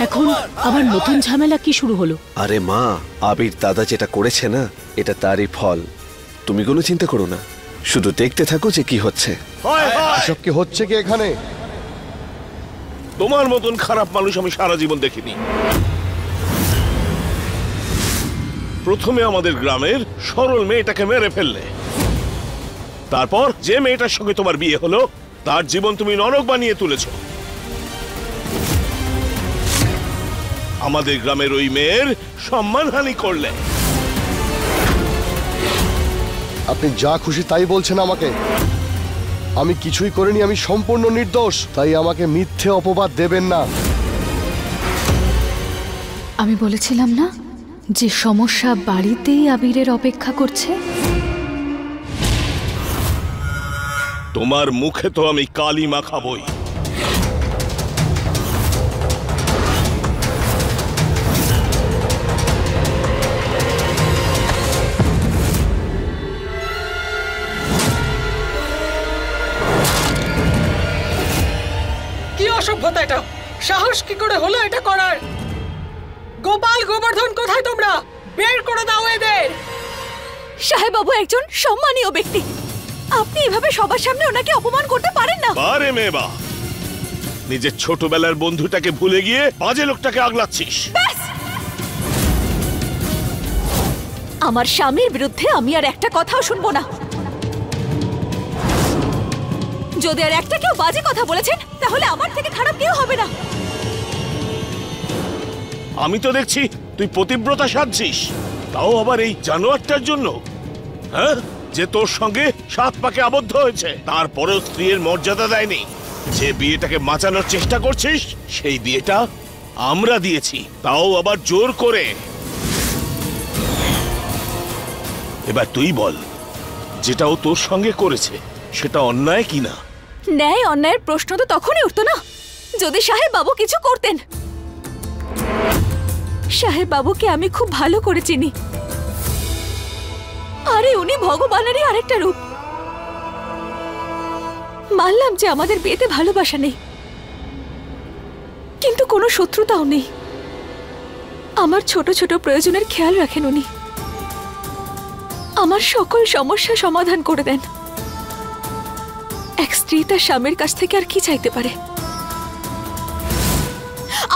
এখন আবার নতুন ঝামেলা কি শুরু হলো? আরে মা, আবির দাদা যেটা করেছে না, এটা তারই ফল। তুমি কোনো চিন্তা করো না, শুধু দেখতে থাকো যে কি হচ্ছে। এসব কি হচ্ছে কি এখানে? তোমার মতন খারাপ মানুষ আমি সারা জীবন দেখিনি। প্রথমে আমাদের গ্রামের সরল মেয়েটাকে মেরে ফেললে, তারপর যে মেয়েটার সঙ্গে তোমার বিয়ে হলো তার জীবন তুমি নরক বানিয়ে তুলেছো। আমাদের গ্রামের ওই মেয়ের সম্মানহানি করলে। আপনি যা খুশি তাই বলছেন আমাকে। আমি কিছুই করিনি, আমি সম্পূর্ণ নির্দোষ, তাই আমাকে মিথ্যে অপবাদ দেবেন না। আমি বলেছিলাম না যে সমস্যা বাড়িতেই আবিরের অপেক্ষা করছে। তোমার মুখে তো আমি কালি মাখাবই। কি অসভ্যতা এটা! সাহস কি করে হলো এটা করার? গোপাল, গোবর্ধন, কোথায় তোমরা? বের করে দাও এদের। সাহেব বাবু একজন সম্মানীয় ব্যক্তি, আপনি এভাবে সবার সামনে ওনাকে অপমান করতে পারেন না। বারে মেবা, নিজের ছোটবেলার বন্ধুটাকে ভুলে গিয়ে বাজে লোকটাকে আগলাচ্ছিস। আমার স্বামীর বিরুদ্ধে আমি আর একটা কথাও শুনবো না। যদি আর একটা কেউ বাজে কথা বলেছেন তাহলে আমার থেকে খারাপ কেউ হবে না। আমি তো দেখছি তুই পতিব্রতা সাজছিস, তাও আবার এই জানোয়ারটার জন্য। হ্যাঁ, যে তোর সঙ্গে 7 পাকে আবদ্ধ হয়েছে, তারপরেও স্ত্রীর মর্যাদা দেয়নি। যে বিয়েটাকে বাঁচানোর চেষ্টা করছিস সেই বিয়েটা আমরা দিয়েছি, তাও আবার জোর করে। এবার তুই বল, যেটা ও তোর সঙ্গে করেছে সেটা অন্যায় কিনা? ন্যায় অন্যায়ের প্রশ্ন তো তখনই উঠতো না যদি সাহেব বাবু কিছু করতেন। সাহেব বাবুকে আমি খুব ভালো করে চিনি। আরে উনি ভগবানেরই আরেকটা রূপ। মানলাম যে আমাদের বিয়েতে ভালোবাসা নেই, কিন্তু কোনো শত্রুতাও নেই। আমার ছোট ছোট প্রয়োজনের খেয়াল রাখেন উনি, আমার সকল সমস্যা সমাধান করে দেন। এক স্ত্রী তার স্বামীর কাছ থেকে আর কি চাইতে পারে?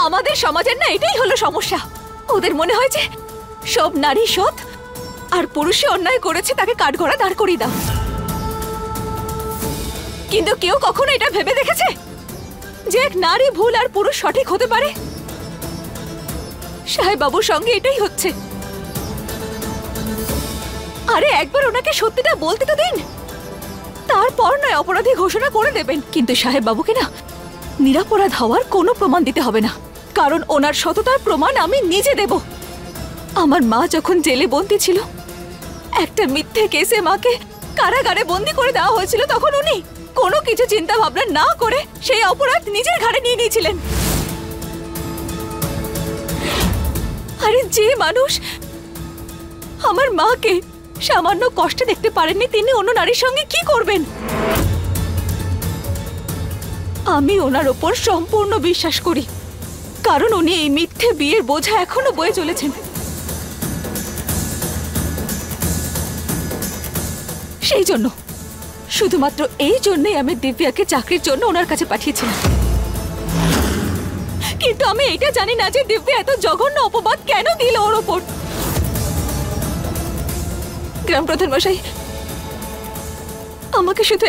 আমাদের সমাজের না এটাই হলো সমস্যা। ওদের মনে হয় যে সব নারী সৎ, আর পুরুষে অন্যায় করেছে তাকে কাঠগড়া দাঁড় করিয়ে দাও। কিন্তু কেউ কখনো এটা ভেবে দেখেছে যে এক নারী ভুল আর পুরুষ সঠিক হতে পারে? সাহেব বাবুর সঙ্গে এটাই হচ্ছে। আরে একবার ওনাকে সত্যিটা বলতে তো দিন, তারপর নয় অপরাধী ঘোষণা করে দেবেন। কিন্তু সাহেব বাবুকে না নিরপরাধ হওয়ার কোনো প্রমাণ দিতে হবে না, কারণ ওনার সততার প্রমাণ আমি নিজে দেব। আমার মা যখন জেলে বন্দী ছিল, একটা মিথ্যে কেসে মাকে কারাগারে বন্দী করে দেওয়া হয়েছিল, তখন উনি কোনো কিছু চিন্তা ভাবনা না করে সেই অপরাধ নিজের ঘাড়ে নিয়ে নিয়েছিলেন। আরে যে মানুষ আমার মাকে সামান্য কষ্টে দেখতে পারেননি, তিনি অন্য নারীর সঙ্গে কি করবেন? আমি ওনার ওপর সম্পূর্ণ বিশ্বাস করি, কারণ উনি এই মিথ্যে বিয়ের বোঝা এখনো বয়ে চলেছেন। সেই জন্য, শুধুমাত্র এই জন্যই আমি দিব্যাকে চাকরির জন্য ওনার কাছে পাঠিয়েছিলাম। কিন্তু আমি এটা জানি না যে দিব্যা এত জঘন্য অপবাদ কেন দিল ওর ওপর। গ্রাম প্রধান মশাই, আমাকে শুধু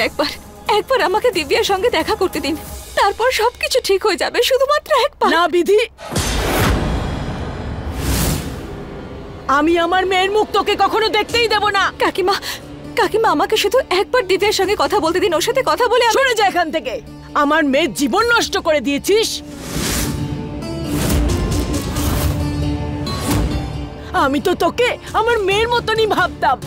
একবার আমাকে দিব্যার সঙ্গে দেখা করতে দিন, তারপর সবকিছু ঠিক হয়ে যাবে। শুধুমাত্র একবার। না বিধি, আমি আমার মেয়ের মুখ তোকে কখনো দেখতেই দেব না। কাকিমা, কাকিমা আমাকে শুধু একবার দিব্যার সঙ্গে কথা বলতে দিন। ওর সাথে কথা বলে সরে যা এখান থেকে। আমার মেয়ের জীবন নষ্ট করে দিয়েছিস। আমি তো তোকে আমার মেয়ের মতনই ভাবতাম,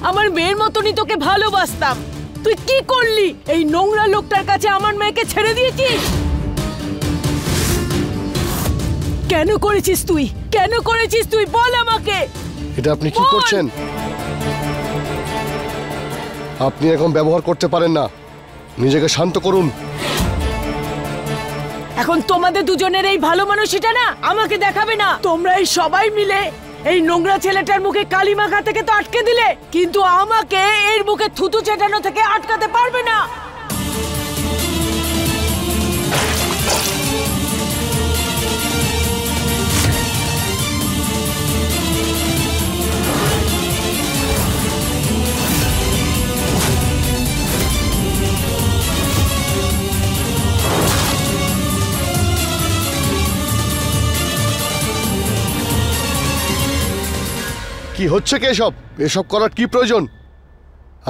আমার মেয়ের মতনই তোকে ভালোবাসতাম। তুই কি করলি? এই নোংরা লোকটার কাছে আমার মেয়েকে ছেড়ে দিয়েছিস। কেন করেছিস তুই? কেন করেছিস তুই? বল আমাকে। এটা আপনি কি করছেন? আপনি এখন ব্যবহার করতে পারেন না। নিজেকে শান্ত করুন। এখন তোমাদের দুজনের এই ভালো মানুষটা না আমাকে দেখাবে না। তোমরা এই সবাই মিলে এই নোংরা ছেলেটার মুখে কালি মাখা থেকে তো আটকে দিলে, কিন্তু আমাকে এর মুখে থুতু চেটানো থেকে আটকাতে পারবে না। কি হচ্ছে কি এসব? এসব করার কি প্রয়োজন?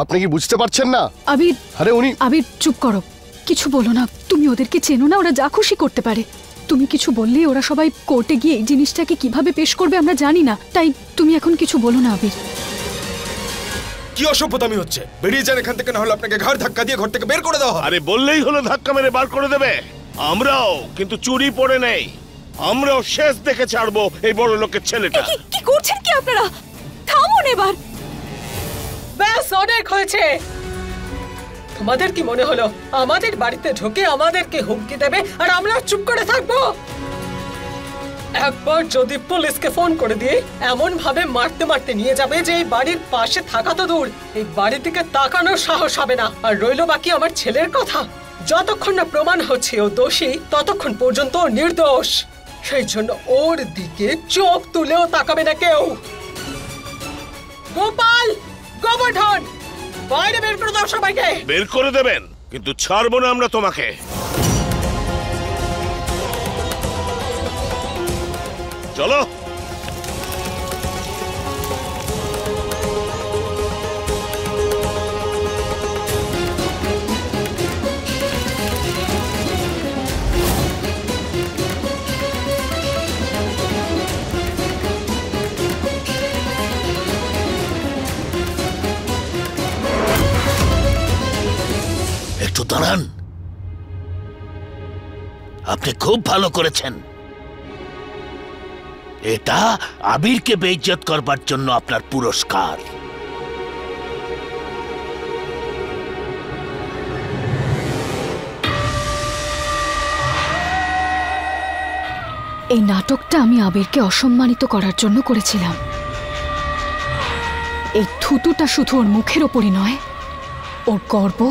আপনি কি বুঝতে পারছেন না? আবির, আরে উনি আবির চুপ করো, কিছু বলো না। তুমি ওদেরকে চেনো না, ওরা যা খুশি করতে পারে। তুমি কিছু বললেই ওরা সবাই কোর্টে গিয়ে এই জিনিসটাকে কিভাবে পেশ করবে আমরা জানি না, তাই তুমি এখন কিছু বলো না আবির। কি অসভ্যতামি হচ্ছে? বেরিয়ে যান এখান থেকে, না হলে আপনাকে ঘাড় ধাক্কা দিয়ে ঘর থেকে বের করে দেওয়া হবে। আরে বললেই হলো ধাক্কা মেরে বার করে দেবে। আমরাও কিন্তু চুরি পড়ে নেই, আমরাও শেষ দেখে ছাড়বো এই বড় লোকের ছেলেটা। কি করছেন কি আপনারা? থামুন এবার। ব্যাস, অনেক হয়েছে। তোমাদের কি মনে হলো আমাদের বাড়িতে ঢুকে আমাদেরকে হুমকি দেবে আর আমরা চুপ করে থাকবো? একবার যদি পুলিশকে ফোন করে দিয়ে এমন ভাবে মারতে মারতে নিয়ে যাবে যে এই বাড়ির পাশে থাকা তো দূর, এই বাড়ি থেকে তাকানোর সাহস হবে না। আর রইল বাকি আমার ছেলের কথা, যতক্ষণ না প্রমাণ হচ্ছে ও দোষী ততক্ষণ পর্যন্ত ও নির্দোষ। সেই জন্য ওর দিকে চোখ তুলেও তাকাবে না কেউ। গোপাল, গোবর্ধন, বাইরে বের করে দাও সবাইকে। বের করে দেবেন, কিন্তু ছাড়বো না আমরা তোমাকে। চলো। একটু দাঁড়ান, আপনি খুব ভালো করেছেন। এটা আবিরকে বেইজ্জত করবার জন্য আপনার পুরস্কার। এই নাটকটা আমি আবিরকে অসম্মানিত করার জন্য করেছিলাম। এই থুতুটা শুধু ওর মুখের ওপরই নয়, ওর গর্ব,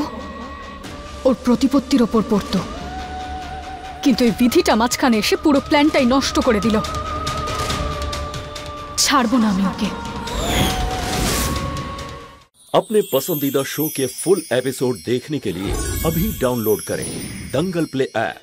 ওর প্রতিপত্তির ওপর পড়ত। কিন্তু এই বিধিটা মাঝখানে এসে পুরো প্ল্যানটাই নষ্ট করে দিল। ছাড়বো না আমি ওকে। अपने पसंदीदा शो के फुल एपिसोड देखने के लिए अभी डाउनलोड करें दंगल प्ले ऐप।